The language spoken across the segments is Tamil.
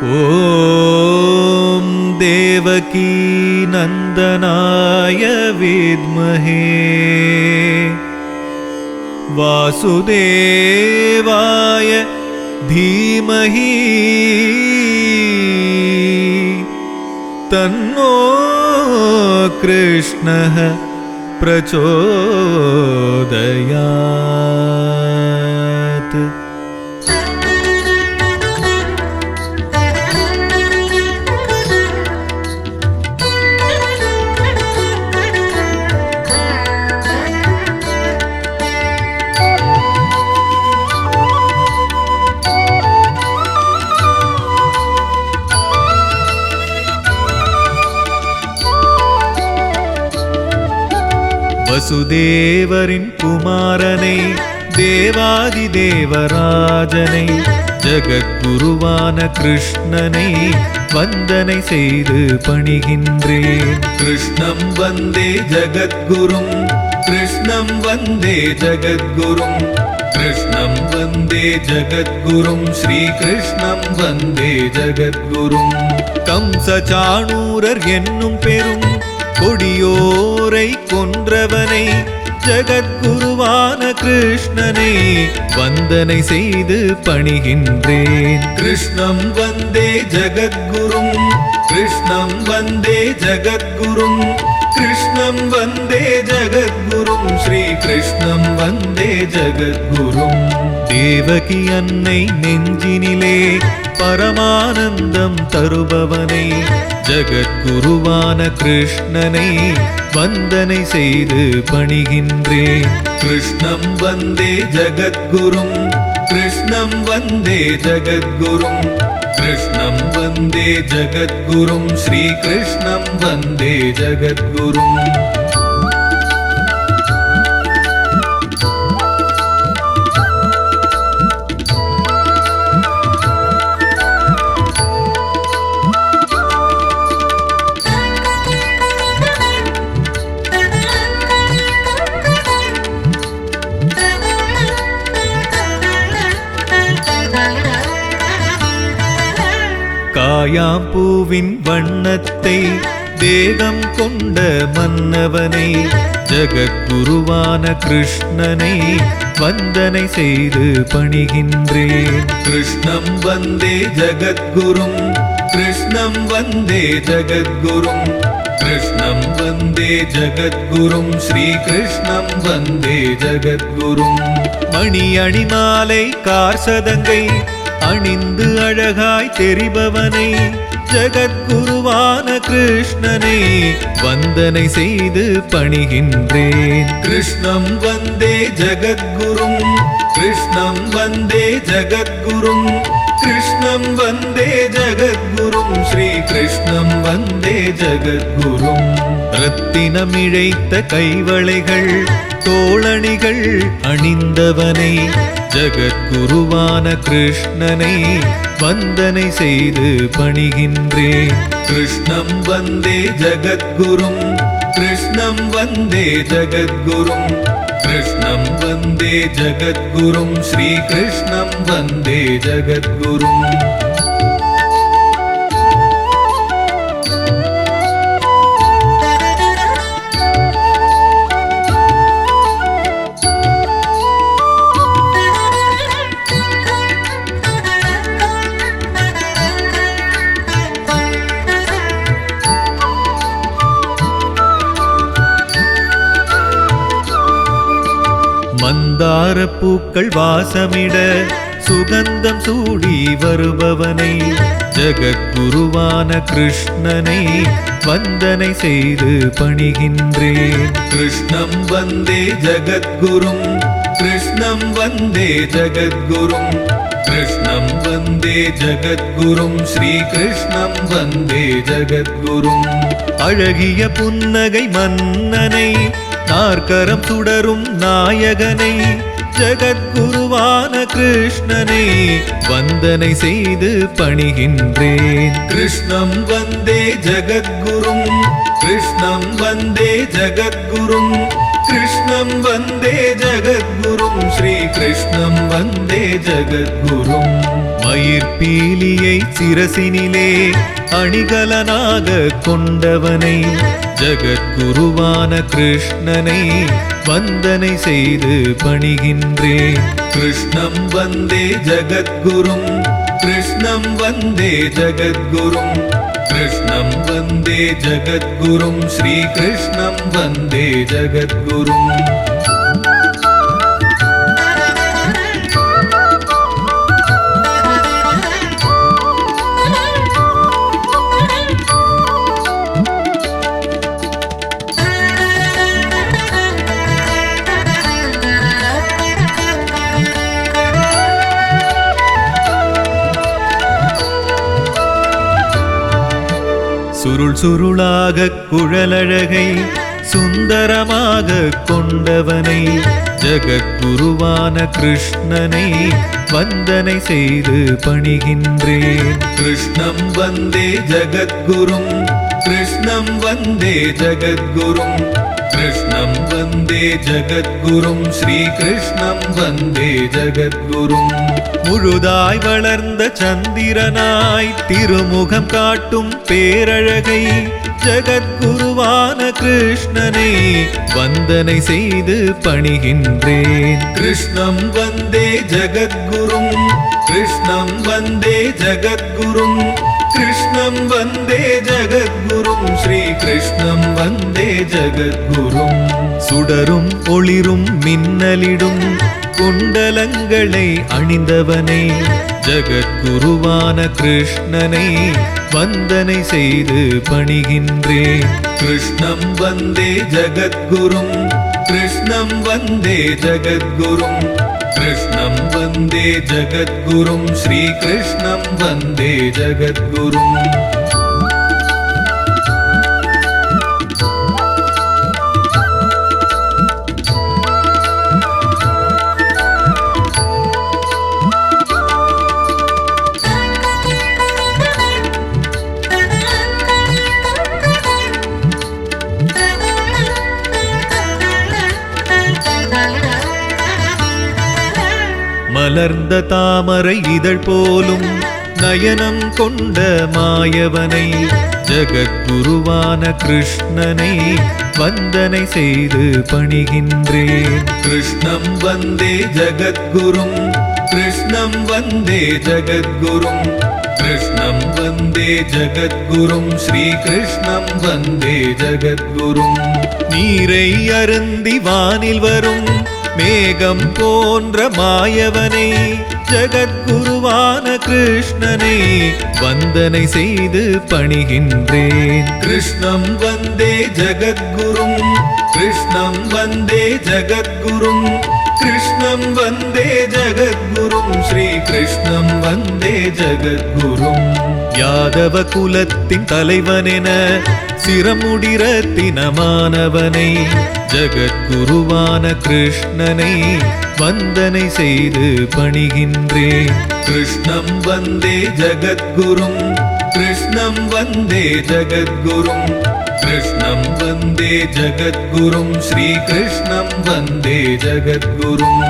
ॐ देवकी नन्दनाय विद्महे वासुदेवाय धीमहि तन्नो कृष्णः प्रचोदयात्। வசுதேவரின் குமாரனை தேவாதி தேவராஜனை ஜகத்குருவான கிருஷ்ணனை வந்தனை செய்து பணிகின்றேன். கிருஷ்ணம் வந்தே ஜகத்குரும் கிருஷ்ணம் வந்தே ஜகத்குரும் கிருஷ்ணம் வந்தே ஜகத்குரும் ஸ்ரீ கிருஷ்ணம் வந்தே ஜகத்குரும். கம்சசாணூரர் என்னும் பெரும் கொடியோரை கொன்றவனை ஜகத்குருவான கிருஷ்ணனை வந்தனை செய்து பணிகின்றேன். கிருஷ்ணம் வந்தே ஜகத்குரும் கிருஷ்ணம் வந்தே ஜகத்குரும் கிருஷ்ணம் வந்தே ஜகத்குரும் ஸ்ரீ கிருஷ்ணம் வந்தே ஜகத்குரும். தேவகி அன்னை நெஞ்சினிலே பரமானந்தம் தருபவனை ஜகத்குருவான கிருஷ்ணனை வந்தனை செய்து பணிகின்றேன். கிருஷ்ணம் வந்தே ஜகத்குரும் கிருஷ்ணம் வந்தே ஜகத்குரும் கிருஷ்ணம் வந்தே ஜகத்குரும் ஸ்ரீ கிருஷ்ணம் வந்தே ஜகத்குரும். காயாம்பூவின் வண்ணத்தை தேகம் கொண்ட மன்னவனை ஜகத்குருவான கிருஷ்ணனை வந்தனை செய்து பணிகின்றேன். கிருஷ்ணம் வந்தே ஜகத்குரும் கிருஷ்ணம் வந்தே ஜகத்குரும் கிருஷ்ணம் வந்தே ஜகத்குரும் ஸ்ரீ கிருஷ்ணம் வந்தே ஜகத்குரும். மணி அணிமாலை கார்சதங்கை அணிந்து அழகாய் தெரிபவனை ஜகத்குருவான கிருஷ்ணனை வந்தனை செய்து பணிகின்றேன். கிருஷ்ணம் வந்தே ஜகத்குரும் கிருஷ்ணம் வந்தே ஜகத்குரும் கிருஷ்ணம் வந்தே ஜகத்குரும் ஸ்ரீ கிருஷ்ணம் வந்தே ஜகத்குரும். ரத்தினமிழைத்த கைவளைகள் தோளணிகள் அணிந்தவனை ஜகத்குருவான கிருஷ்ணனை வந்தனை செய்து பணிகின்றேன். கிருஷ்ணம் வந்தே ஜகத்குரும் கிருஷ்ணம் வந்தே ஜகத்குரும் கிருஷ்ணம் வந்தே ஜகத்குரும் ஸ்ரீ கிருஷ்ணம் வந்தே ஜகத்குரும். மந்தார பூக்கள் வாசமிட சுகந்தம் சூடி வருபவனை ஜகத்குருவான கிருஷ்ணனை வந்தனை செய்து பணிகின்றேன். கிருஷ்ணம் வந்தே ஜகத்குரும் கிருஷ்ணம் வந்தே ஜகத்குரும் கிருஷ்ணம் வந்தே ஜகத்குரும் ஸ்ரீ கிருஷ்ணம் வந்தே ஜகத்குரும். அழகிய புன்னகை மன்னனை நாற்கரம் சுடரும் நாயகனை ஜகத்குருவான கிருஷ்ணனை வந்தனை செய்து பணிகின்றேன். கிருஷ்ணம் வந்தே ஜகத்குரும் கிருஷ்ணம் வந்தே ஜகத்குரும் கிருஷ்ணம் வந்தே ஜகத்குரும் ஸ்ரீ கிருஷ்ணம் வந்தே ஜகத்குரும் மயிர்பீலியை சிரசினிலே அணிகலனாக கொண்டவனை ஜகத்குருவான கிருஷ்ணனை வந்தனை செய்து பணிகின்றேன் கிருஷ்ணம் வந்தே ஜகத்குரும் கிருஷ்ணம் வந்தே ஜகத்குரும் கிருஷ்ணம் வந்தே ஜகத்குரும் ஸ்ரீ கிருஷ்ணம் வந்தே ஜகத்குரும் சுருள் சுருளாக குழலழகை சுந்தரமாக கொண்டவனை ஜகத்குருவான கிருஷ்ணனை வந்தனை செய்து பணிகின்றேன் கிருஷ்ணம் வந்தே ஜகத்குரும் கிருஷ்ணம் வந்தே ஜகத்குரும் கிருஷ்ணம் வந்தே ஜகத்குரும் ஸ்ரீ கிருஷ்ணம் வந்தே ஜகத்குரும் முழுதாய் வளர்ந்த சந்திரனாய் திருமுகம் காட்டும் பேரழகை ஜகத்குருவான கிருஷ்ணனை வந்தனை செய்து பணிகின்றேன் கிருஷ்ணம் வந்தே ஜகத்குரும் கிருஷ்ணம் வந்தே ஜகத்குரும் கிருஷ்ணம் வந்தே ஜகத்குரும் ஸ்ரீ கிருஷ்ணம் வந்தே ஜகத்குரும் சுடரும் ஒளிரும் மின்னலிடும் குண்டலங்களை அணிந்தவனை ஜகத்குருவான கிருஷ்ணனை வந்தனை செய்து பணிகின்றேன் கிருஷ்ணம் வந்தே ஜகத்குரும் கிருஷ்ணம் வந்தே ஜகத்குரும் கிருஷ்ணம் வந்தே ஜகத்குரும் ஸ்ரீ கிருஷ்ணம் வந்தே ஜகத்குரும் மலர்ந்த தாமரை இதழ் போலும் நயனம் கொண்ட மாயவனை ஜகத்குருவான கிருஷ்ணனை வந்தனை செய்து பணிகின்றேன் கிருஷ்ணம் வந்தே ஜகத்குரும் கிருஷ்ணம் வந்தே ஜகத்குரும் கிருஷ்ணம் வந்தே ஜகத்குரும் ஸ்ரீ கிருஷ்ணம் வந்தே ஜகத்குரும் நீரை அருந்தி வானில் வரும் மேகம் போன்ற மாயவனை ஜகத்குருவான கிருஷ்ணனை வந்தனை செய்து பணிகின்றேன் கிருஷ்ணம் வந்தே ஜகத்குரும் கிருஷ்ணம் வந்தே ஜகத்குரும் கிருஷ்ணம் வந்தே ஜகத்குரும் ஸ்ரீ கிருஷ்ணம் வந்தே ஜகத்குரும் யாதவ குலத்தின் தலைவனென சிரமுடிரத்தினமானவனை ஜகத்குருவான கிருஷ்ணனை வந்தனை செய்து பணிகின்றேன் கிருஷ்ணம் வந்தே ஜகத்குரும் கிருஷ்ணம் வந்தே ஜகத்குரும் கிருஷ்ணம் வந்தே ஜகத்குரும் ஸ்ரீ கிருஷ்ணம் வந்தே ஜகத்குரும்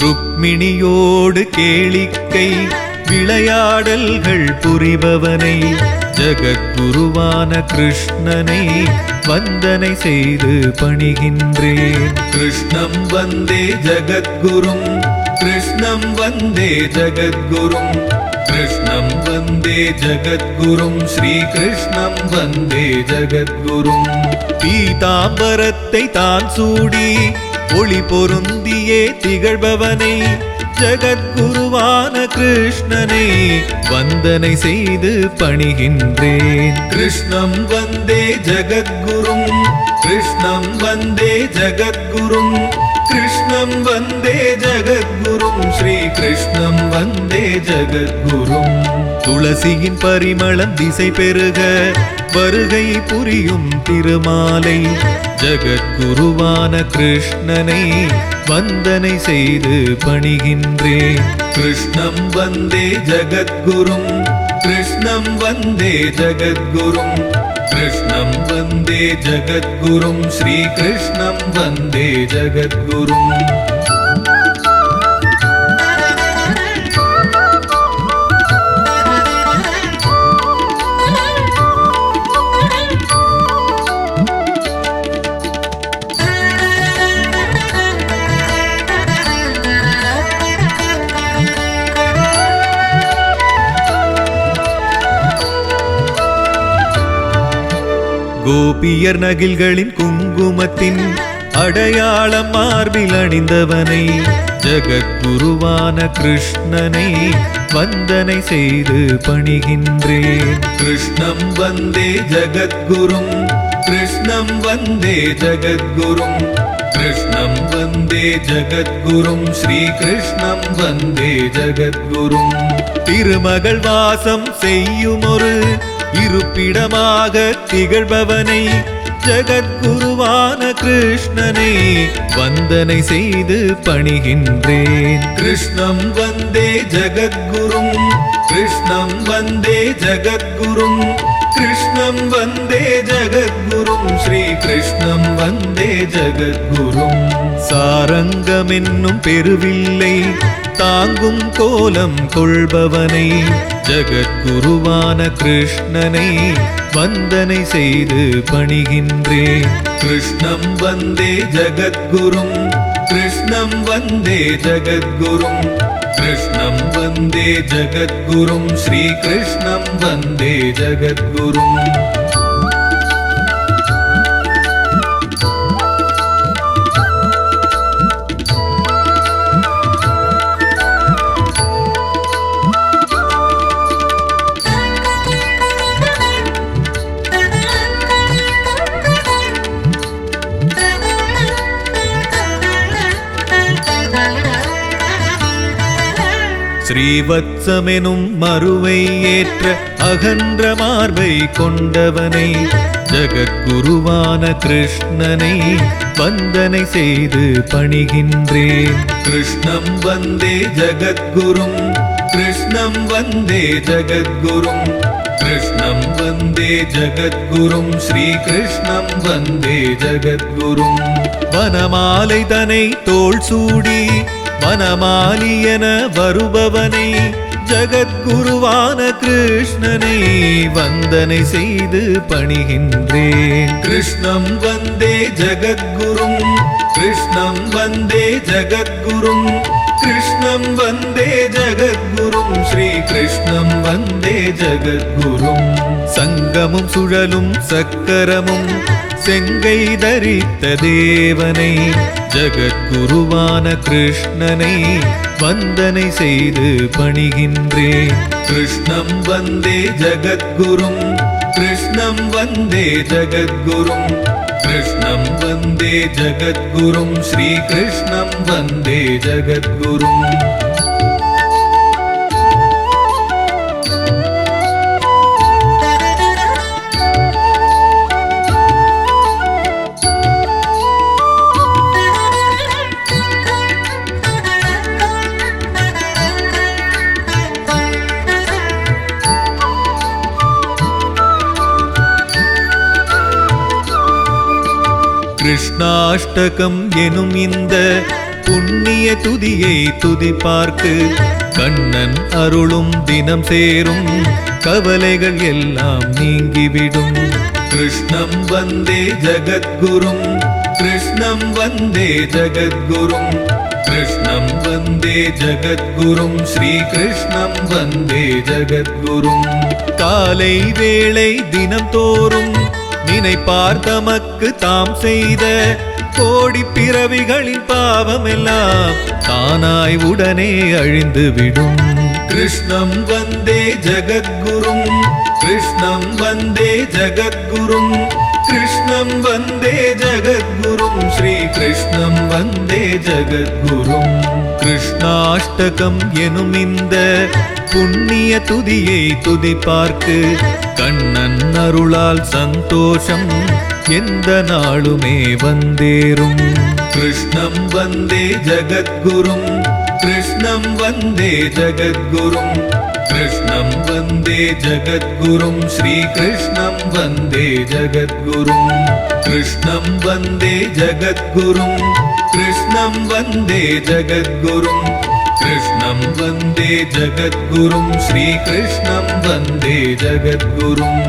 ருக்மிணியோடு கேளிக்கை விளையாடல்கள் புரிபவனை ஜகத்குருவான கிருஷ்ணனை வந்தனை செய்து பணிகின்றேன் கிருஷ்ணம் வந்தே ஜகத்குரும் கிருஷ்ணம் வந்தே ஜகத்குரும் கிருஷ்ணம் வந்தே ஜகத்குரும் ஸ்ரீ கிருஷ்ணம் வந்தே ஜகத்குரும் பீதாம்பரத்தை தான் சூடி ஒளி பொருந்தியே திகழ்பவனை ஜகத்குருவான கிருஷ்ணனை வந்தனை செய்து பணிகின்றேன் கிருஷ்ணம் வந்தே ஜகத்குரும் கிருஷ்ணம் வந்தே ஜகத்குரும் கிருஷ்ணம் வந்தே ஜகத்குரும் ஸ்ரீ கிருஷ்ணம் வந்தே ஜகத்குரும் துளசியின் பரிமளம் திசை பெருக வருகை புரியும் திருமாலை ஜகத்குருவான கிருஷ்ணனை வந்தனை செய்து பணிகின்றேன். கிருஷ்ணம் வந்தே ஜகத்குரும், கிருஷ்ணம் வந்தே ஜகத்குரும், கிருஷ்ணம் வந்தே ஜகத்குரும், ஸ்ரீ கிருஷ்ணம் வந்தே ஜகத்குரும். கோபியர் நகில்களின் குங்குமத்தின் அடையாளம் மார்பில் அணிந்தவனை ஜகத்குருவான கிருஷ்ணனை வந்தனை செய்து பணிகின்றேன். கிருஷ்ணம் வந்தே ஜகத்குரும், கிருஷ்ணம் வந்தே ஜகத்குரும், கிருஷ்ணம் வந்தே ஜகத்குரும், ஸ்ரீ கிருஷ்ணம் வந்தே ஜகத்குரும். திருமகள் வாசம் செய்யும் ஒரு இருப்பிடமாக திகழ்பவனை ஜகத்குருவான கிருஷ்ணனை வந்தனை செய்து பணிகின்றேன். கிருஷ்ணம் வந்தே ஜகத்குரும், கிருஷ்ணம் வந்தே ஜகத்குரும், கிருஷ்ணம் வந்தே ஜகத்குரும், ஸ்ரீ கிருஷ்ணம் வந்தே ஜகத்குரும். சாரங்கம் என்னும் பெருவில்லை தாங்கும் கோலம் கொள்பவனை ஜகத்குருவான கிருஷ்ணனை வந்தனை செய்து பணிகின்றேன். கிருஷ்ணம் வந்தே ஜகத்குரும், கிருஷ்ணம் வந்தே ஜகத்குரும், கிருஷ்ணம் வந்தே ஜகத்குரும், ஸ்ரீ கிருஷ்ணம் வந்தே ஜகத்குரும். ஸ்ரீவத்சமெனும் மறுவை ஏற்ற அகன்ற மார்பை கொண்டவனை ஜகத்குருவான கிருஷ்ணனை வந்தனை செய்து பணிகின்றேன். கிருஷ்ணம் வந்தே ஜகத்குரும், கிருஷ்ணம் வந்தே ஜகத்குரும், கிருஷ்ணம் வந்தே ஜகத்குரும், ஸ்ரீ கிருஷ்ணம் வந்தே ஜகத்குரும். வனமாலை தனை தோள் சூடி வனமாலி என வருபவனை ஜகத்குருவான கிருஷ்ணனை வந்தனை செய்து பணிகின்றேன். கிருஷ்ணம் வந்தே ஜகத்குரும், கிருஷ்ணம் வந்தே ஜகத்குரும், கிருஷ்ணம் வந்தே ஜகத்குரும், ஸ்ரீ கிருஷ்ணம் வந்தே ஜகத்குரும். சங்கமும் சுழலும் சக்கரமும் செங்கை தரித்த தேவனை ஜகத்குருவான கிருஷ்ணனை வந்தனை செய்து பணிகின்றேன். கிருஷ்ணம் வந்தே ஜகத்குரும், கிருஷ்ணம் வந்தே ஜகத்குரும், கிருஷ்ணம் வந்தே ஜகத்குரும், ஸ்ரீ கிருஷ்ணம் வந்தே ஜகத்குரும். கிருஷ்ணாஷ்டகம் எனும் இந்த புண்ணிய துதியை துதிப்பார்க்கு கண்ணன் அருளும் தினம் சேரும் கவலைகள் எல்லாம் நீங்கிவிடும். கிருஷ்ணம் வந்தே ஜகத்குரும், கிருஷ்ணம் வந்தே ஜகத்குரும், கிருஷ்ணம் வந்தே ஜகத்குரும், ஸ்ரீ கிருஷ்ணம் வந்தே ஜகத்குரும். காலை வேளை தினம் தோறும் நினைப்பார் தமக்கு தாம் செய்த கோடி பிறவிகளின் பாவமெல்லாம் தானாய் உடனே அழிந்துவிடும். கிருஷ்ணம் வந்தே ஜகத்குரும், கிருஷ்ணம் வந்தே ஜகத்குரும், கிருஷ்ணம் வந்தே ஜகத்குரும், ஸ்ரீ கிருஷ்ணம் வந்தே ஜகத்குரும். கிருஷ்ணாஷ்டகம் எனும் இந்த புண்ணிய துதியை துதிப்பார்க்கு கண்ணன் அருளால் சந்தோஷம் எந்த நாளுமே வந்தேறும். கிருஷ்ணம் வந்தே ஜகத்குரும், கிருஷ்ணம் வந்தே ஜகத்குரும், கிருஷ்ணம் வந்தே ஜகத்குரும், ஸ்ரீ கிருஷ்ணம் வந்தே ஜகத்குரும். கிருஷ்ணம் வந்தே ஜகத்குரும், கிருஷ்ணம் வந்தே ஜகத்குரும், கிருஷ்ணம் வந்தே ஜகத்குரும், ஸ்ரீ கிருஷ்ணம் வந்தே ஜகத்குரும்.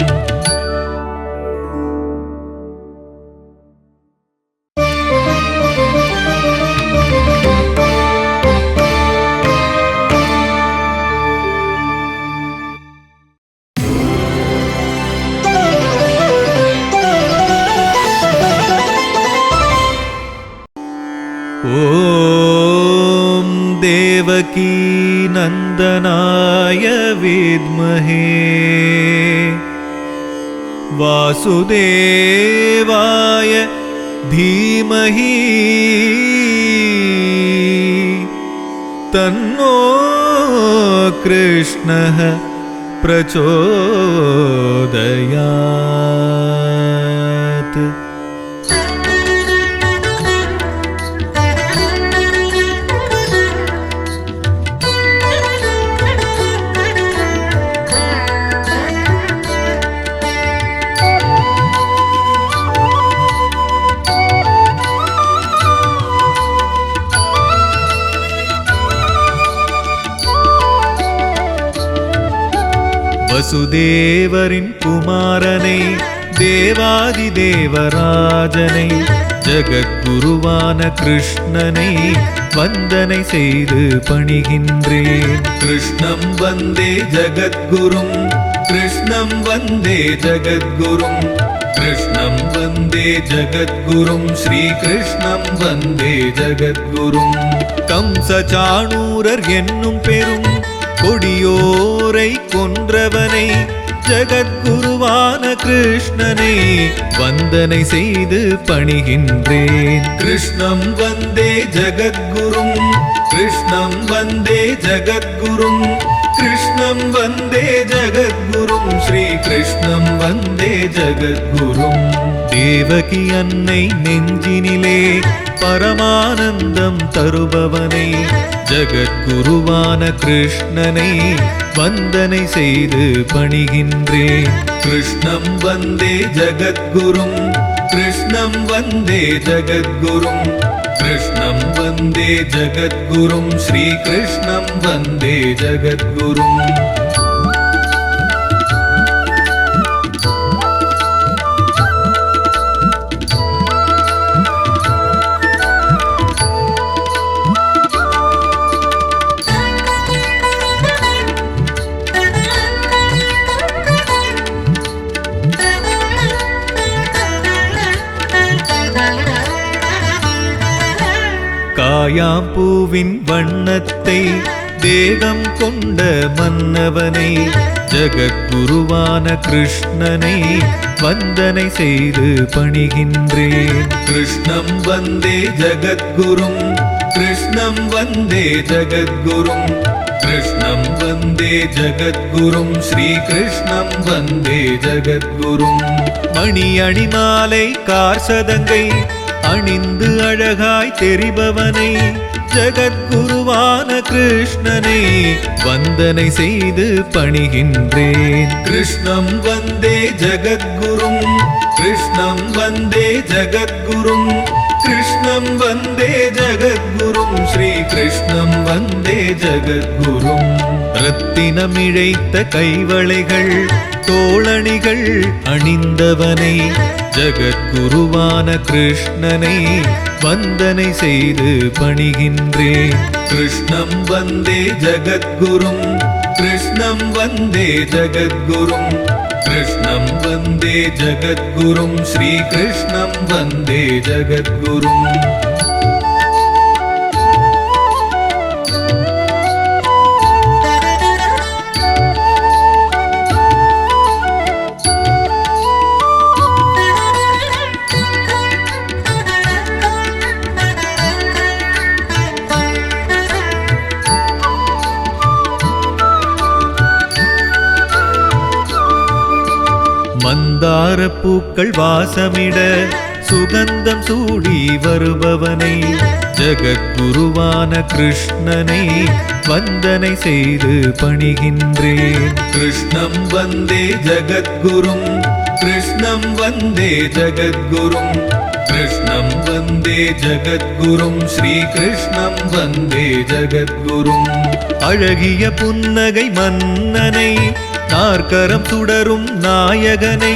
ஓம் தேவகி நந்தனாய வித்மஹே வாசுதேவாய தீமஹி தன்னோ கிருஷ்ணः பிரச்சோதயாத். வசுதேவரின் குமாரனை தேவாதி தேவராஜனை ஜகத்குருவான கிருஷ்ணனை வந்தனை செய்து பணிகின்றேன். கிருஷ்ணம் வந்தே ஜகத்குரும், கிருஷ்ணம் வந்தே ஜகத்குரும், கிருஷ்ணம் வந்தே ஜகத்குரும், ஸ்ரீ கிருஷ்ணம் வந்தே ஜகத்குரும். கம்சசாணூரர் என்னும் பெரும் கொடியோரை கொன்றவனை ஜகத்குருவான கிருஷ்ணனை வந்தனை செய்து பணிகின்றேன். கிருஷ்ணம் வந்தே ஜகத்குரும், கிருஷ்ணம் வந்தே ஜகத்குரும், கிருஷ்ணம் வந்தே ஜகத்குரும், ஸ்ரீ கிருஷ்ணம் வந்தே ஜகத்குரும். தேவகி அன்னை நெஞ்சினிலே பரமானந்தம் தருபவனை ஜகத்குருவான கிருஷ்ணனை வந்தனை செய்து பணிகின்றேன். கிருஷ்ணம் வந்தே ஜகத்குரும், கிருஷ்ணம் வந்தே ஜகத்குரும், கிருஷ்ணம் வந்தே ஜகத்குரும், ஸ்ரீ கிருஷ்ணம் வந்தே ஜகத்குரும். காயாம்பூவின் வண்ணத்தை தேகம் கொண்ட மன்னவனை ஜகத்குருவான கிருஷ்ணனை வந்தனை செய்து பணிகின்றேன். கிருஷ்ணம் வந்தே ஜகத்குரும், கிருஷ்ணம் வந்தே ஜகத்குரும், கிருஷ்ணம் வந்தே ஜகத்குரும், ஸ்ரீ கிருஷ்ணம் வந்தே ஜகத்குரும். மணி அணிமாலை கார்சதங்கை அணிந்து அழகாய் தெரிபவனை ஜகத்குருவான கிருஷ்ணனை வந்தனை செய்து பணிகின்றேன். கிருஷ்ணம் வந்தே ஜகத்குரும், கிருஷ்ணம் வந்தே ஜகத்குரும், கிருஷ்ணம் வந்தே ஜகத்குரும், ஸ்ரீ கிருஷ்ணம் வந்தே ஜகத்குரும். ரத்தினமிழைத்த கைவளைகள் தோளணிகள் அணிந்தவனை ஜகத்குருவான கிருஷ்ணனை வந்தனை செய்து பணிகின்றேன். கிருஷ்ணம் வந்தே ஜகத்குரும், கிருஷ்ணம் வந்தே ஜகத்குரும், கிருஷ்ணம் வந்தே ஜகத்குரும், ஸ்ரீ கிருஷ்ணம் வந்தே ஜகத்குரும். மந்தார பூக்கள் வாசமிட சுகந்தம் சூடி வருபவனை ஜகத்குருவான கிருஷ்ணனை வந்தனை செய்து பணிகின்றேன். கிருஷ்ணம் வந்தே ஜகத்குரும், கிருஷ்ணம் வந்தே ஜகத்குரும், கிருஷ்ணம் வந்தே ஜகத்குரும், ஸ்ரீ கிருஷ்ணம் வந்தே ஜகத்குரும். அழகிய புன்னகை மன்னனை, நாற்கரம் சுடரும் நாயகனை,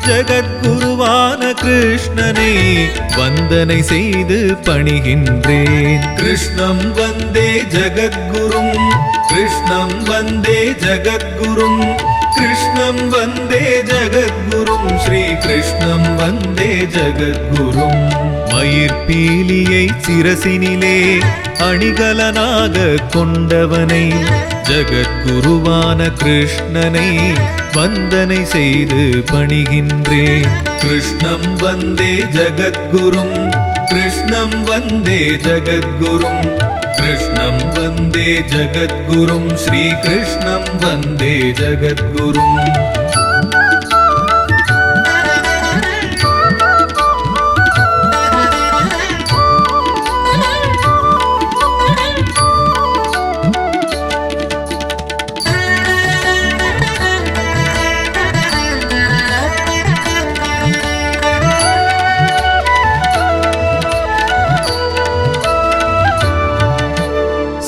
ஜகத்குருவான கிருஷ்ணனை வந்தனை செய்து பணிகின்றேன். கிருஷ்ணம் வந்தே ஜகத்குரும், கிருஷ்ணம் வந்தே ஜகத்குரும், கிருஷ்ணம் வந்தே ஜகத்குரும், ஸ்ரீ கிருஷ்ணம் வந்தே ஜகத்குரும். மயிர்பீலியை சிரசினிலே அணிகலனாக கொண்டவனை, ஜகத்குருவான கிருஷ்ணனை வந்தனை செய்து பணிகின்றேன். கிருஷ்ணம் வந்தே ஜகத்குரும், கிருஷ்ணம் வந்தே ஜகத்குரும், கிருஷ்ணம் வந்தே ஜகத்குரும், ஸ்ரீ கிருஷ்ணம் வந்தே ஜகத்குரும்.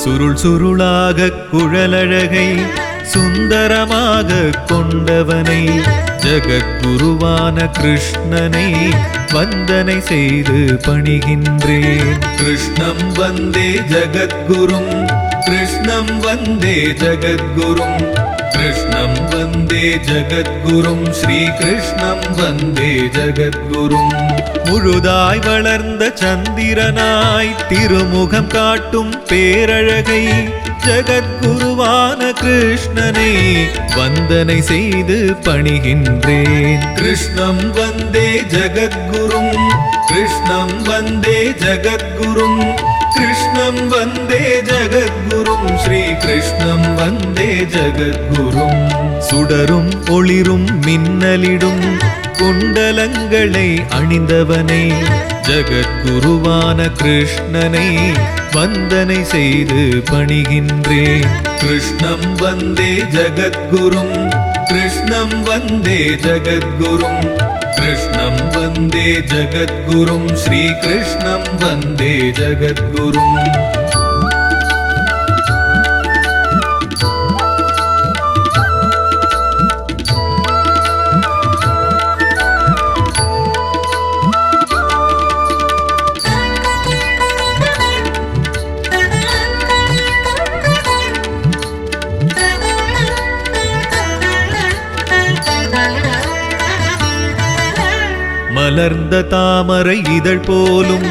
சுருள் சுருளாக குழலழகை சுந்தரமாக கொண்டவனை, ஜகத்குருவான கிருஷ்ணனை வந்தனை செய்து பணிகின்றேன். கிருஷ்ணம் வந்தே ஜகத்குரும், கிருஷ்ணம் வந்தே ஜகத்குரும், கிருஷ்ணம் வந்தே ஜகத்குரும், ஸ்ரீ கிருஷ்ணம் வந்தே ஜகத்குரும். முழுதாய் வளர்ந்த சந்திரனாய் திருமுகம் காட்டும் பேரழகை, ஜகத்குருவான கிருஷ்ணனை வந்தனை செய்து பணிகின்றேன். கிருஷ்ணம் வந்தே ஜகத்குரும், கிருஷ்ணம் வந்தே ஜகத்குரும், கிருஷ்ணம் வந்தே ஜகத்குரும், ஸ்ரீ கிருஷ்ணம் வந்தே ஜகத்குரும். சுடரும் ஒளிரும் மின்னலிடும் குண்டலங்களை அணிந்தவனை, ஜகத்குருவான கிருஷ்ணனை வந்தனை செய்து பணிகின்றேன். கிருஷ்ணம் வந்தே ஜகத்குரும், கிருஷ்ணம் வந்தே ஜகத்குரும், கிருஷ்ணம் வந்தே ஜகத்குரும், ஸ்ரீ கிருஷ்ணம் வந்தே ஜகத்குரும். மலர்ந்த தாமரை இதழ் போலும்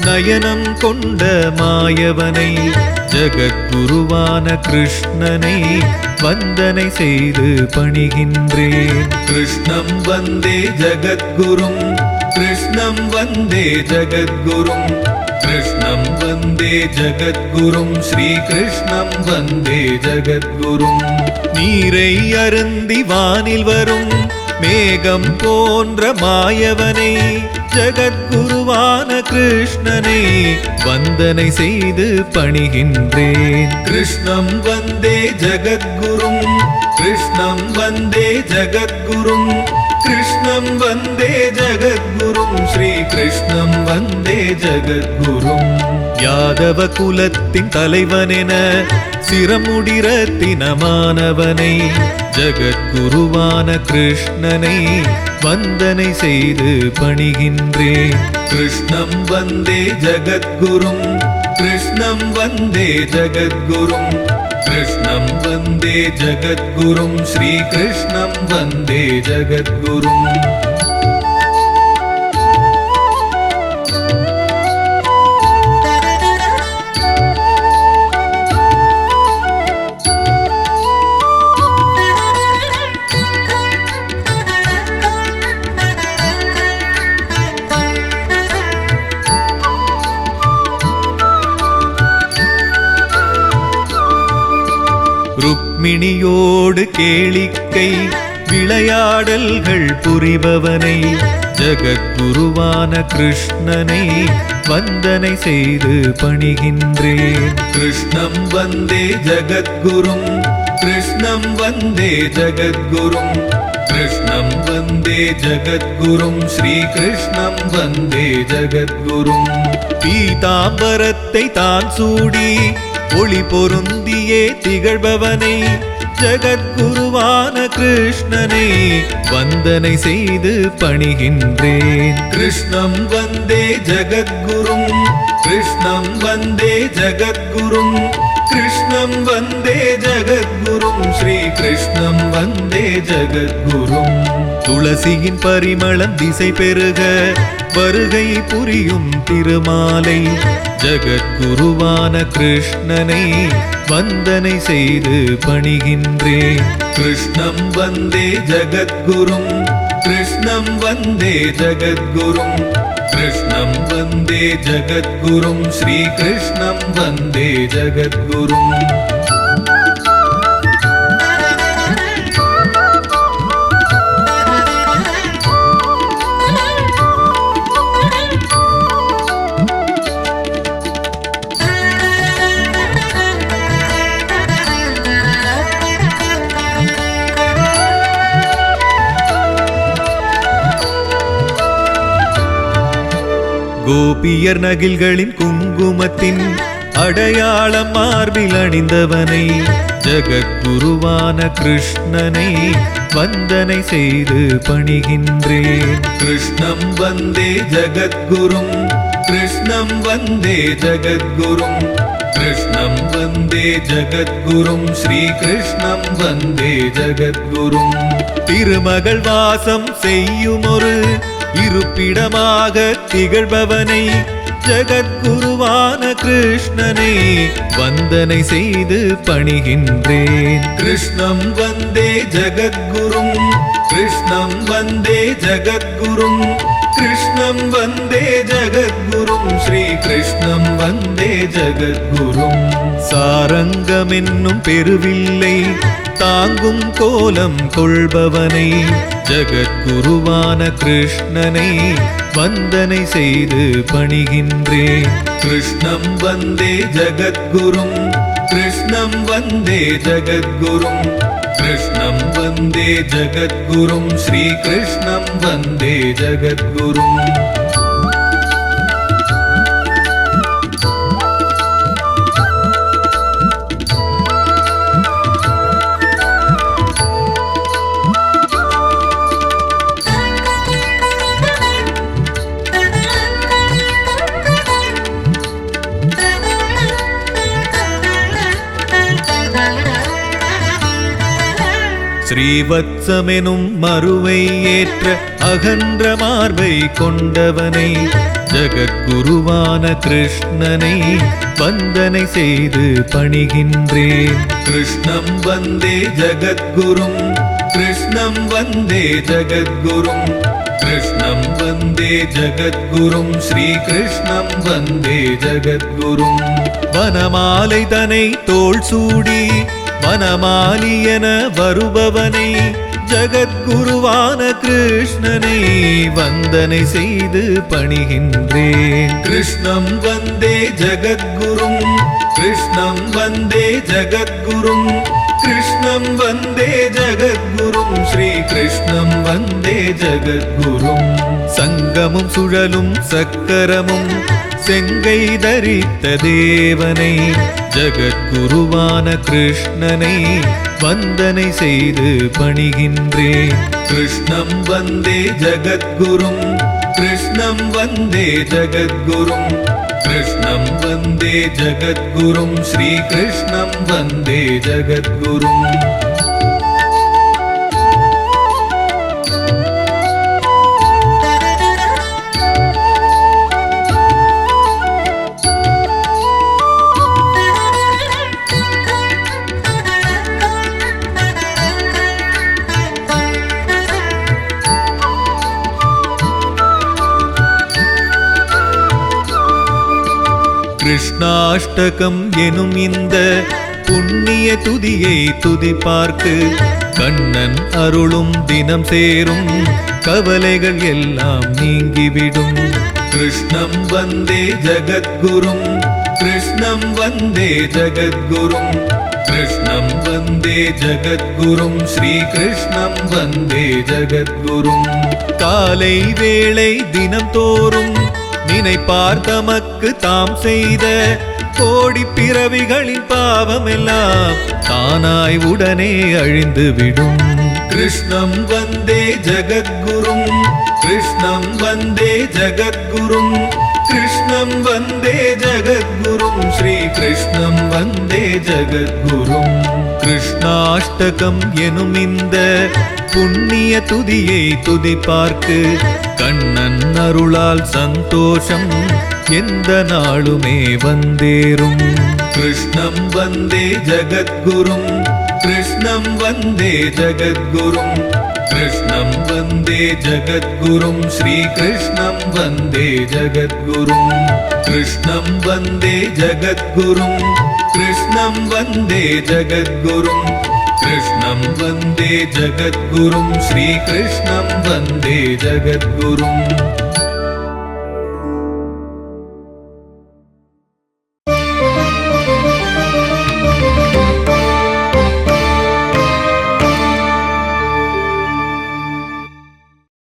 நயனம் கொண்ட மாயவனை, ஜகத்குருவான கிருஷ்ணனை வந்தனை செய்து பணிகின்றேன். கிருஷ்ணம் வந்தே ஜகத்குரும், கிருஷ்ணம் வந்தே ஜகத்குரும், கிருஷ்ணம் வந்தே ஜகத்குரும், ஸ்ரீ கிருஷ்ணம் வந்தே ஜகத்குரும். நீரை அருந்தி வானில் வரும் மேகம் போன்ற மாயவனை, ஜகத்குருவான கிருஷ்ணனை வந்தனை செய்து பணிகின்றேன். கிருஷ்ணம் வந்தே ஜகத்குரும், கிருஷ்ணம் வந்தே ஜகத்குரும், கிருஷ்ணம் வந்தே ஜகத்குரும், ஸ்ரீ கிருஷ்ணம் வந்தே ஜகத்குரும். யாதவ குலத்தின் தலைவனென சிரமுடி ரத்தினமானவனை, ஜகத்குருவான கிருஷ்ணனை வந்தனை செய்து பணிகின்றேன். கிருஷ்ணம் வந்தே ஜகத்குரும், கிருஷ்ணம் வந்தே ஜகத்குரும், கிருஷ்ணம் வந்தே ஜகத்குரும், ஸ்ரீ கிருஷ்ணம் வந்தே ஜகத்குரும். ருக்மிணியோடு கேளிக்கை விளையாடல்கள் புரிபவனை ஜகத்குருவான கிருஷ்ணனை வந்தனை செய்து பணிகின்றேன். கிருஷ்ணம் வந்தே ஜகத்குரும், கிருஷ்ணம் வந்தே ஜகத்குரும், கிருஷ்ணம் வந்தே ஜகத்குரும், ஸ்ரீ கிருஷ்ணம் வந்தே ஜகத்குரும். பீதாம்பரத்தை தான் சூடி ஒளி பொருந்தியே திகழ்பவனை ஜகத்குருவான கிருஷ்ணனை வந்தனை செய்து பணிகின்றேன். கிருஷ்ணம் வந்தே ஜகத்குரும், கிருஷ்ணம் வந்தே ஜகத்குரும், கிருஷ்ணம் வந்தே ஜகத்குரும், ஸ்ரீ கிருஷ்ணம் வந்தே ஜகத்குரும். துளசியின் பரிமளம் திசை பெருக வருகை புரியும் திருமாலை ஜகத்குருவான கிருஷ்ணனை வந்தனை செய்து பணிகின்றேன். கிருஷ்ணம் வந்தே ஜகத்குரும், கிருஷ்ணம் வந்தே ஜகத்குரும், கிருஷ்ணம் வந்தே ஜகத்குரும், ஸ்ரீ கிருஷ்ணம் வந்தே ஜகத்குரும். கோபியர் நகில்களின் குங்குமத்தின் அடையாளம் மார்பில் அணிந்தவனை ஜகத்குருவான கிருஷ்ணனை வந்தனை செய்து பணிகின்றேன். கிருஷ்ணம் வந்தே ஜகத்குரும், கிருஷ்ணம் வந்தே ஜகத்குரும், கிருஷ்ணம் வந்தே ஜகத்குரும், ஸ்ரீ கிருஷ்ணம் வந்தே ஜகத்குரும். திருமகள் வாசம் செய்யும் ஒரு இருப்பிடமாக திகழ்பவனை ஜகத்குருவான கிருஷ்ணனை வந்தனை செய்து பணிகின்றேன். கிருஷ்ணம் வந்தே ஜகத்குரும், கிருஷ்ணம் வந்தே ஜகத்குரும், கிருஷ்ணம் வந்தே ஜகத்குரும், ஸ்ரீ கிருஷ்ணம் வந்தே ஜகத்குரும். சாரங்கம் என்னும் பெருவில்லை தாங்கும் கோலம் கொள்பவனை ஜகத்குருவான கிருஷ்ணனை வந்தனை செய்து பணிகின்றேன். கிருஷ்ணம் வந்தே ஜகத்குரும், கிருஷ்ணம் வந்தே ஜகத்குரும், கிருஷ்ணம் வந்தே ஜகத்குரும், ஸ்ரீ கிருஷ்ணம் வந்தே ஜகத்குரும். ஸ்ரீவத்சமெனும் மறுவை ஏற்ற அகன்ற மார்பை கொண்டவனை ஜகத்குருவான கிருஷ்ணனை வந்தனை செய்து பணிகின்றேன். கிருஷ்ணம் வந்தே ஜகத்குரும், கிருஷ்ணம் வந்தே ஜகத்குரும், கிருஷ்ணம் வந்தே ஜகத்குரும், ஸ்ரீ கிருஷ்ணம் வந்தே ஜகத்குரும். வனமாலை தனை தோள் சூடி வனமாலியன வருபவனை ஜகத்குருவான கிருஷ்ணனை வந்தனை செய்து பணிகின்றேன். கிருஷ்ணம் வந்தே ஜகத்குரும், கிருஷ்ணம் வந்தே ஜகத்குரும், கிருஷ்ணம் வந்தே ஜகத்குரும், ஸ்ரீ கிருஷ்ணம் வந்தே ஜகத்குரும். சங்கமும் சுழலும் சக்கரமும் செங்கை தரித்த தேவனை ஜகத்குருவான கிருஷ்ணனை வந்தனை செய்து பணிகின்றேன். கிருஷ்ணம் வந்தே ஜகத்குரும், கிருஷ்ணம் வந்தே ஜகத்குரும், கிருஷ்ணம் வந்தே ஜகத்குரும், ஸ்ரீ கிருஷ்ணம் வந்தே ஜகத்குரும். கிருஷ்ணாஷ்டகம் எனும் இந்த புண்ணிய துதியை துதிப்பார்க்கு கண்ணன் அருளும் தினம் சேரும் கவலைகள் எல்லாம் நீங்கிவிடும். கிருஷ்ணம் வந்தே ஜகத்குரும் கிருஷ்ணம் வந்தே ஜகத்குரும் கிருஷ்ணம் வந்தே ஜகத்குரும் ஸ்ரீ கிருஷ்ணம் வந்தே ஜகத்குரும். காலை வேளை தினம் தோறும் நினைப்பார் தமக்கு தாம் செய்த கோடி பிறவிகளின் பாவமெல்லாம் தானாய் உடனே அழிந்துவிடும். கிருஷ்ணம் வந்தே ஜகத்குரும் கிருஷ்ணம் வந்தே ஜகத்குரும் கிருஷ்ணம் வந்தே ஜகத்குரும் ஸ்ரீ கிருஷ்ணம் வந்தே ஜகத்குரும். கிருஷ்ணாஷ்டகம் எனும் இந்த புண்ணிய துதியை துதிப்பார்க்கு கண்ணன் அருளால் சந்தோஷம் எந்த நாளுமே வந்தேறும். கிருஷ்ணம் வந்தே ஜகத்குரும் கிருஷ்ணம் வந்தே ஜகத்குரும் கிருஷ்ணம் வந்தே ஜகத்குரும் ஸ்ரீ கிருஷ்ணம் வந்தே ஜகத்குரும். கிருஷ்ணம் வந்தே ஜகத்குரும் கிருஷ்ணம் வந்தே ஜகத்குரும் கிருஷ்ணம் வந்தே ஜகத்குரும் ஸ்ரீ கிருஷ்ணம் வந்தே ஜகத்குரும்.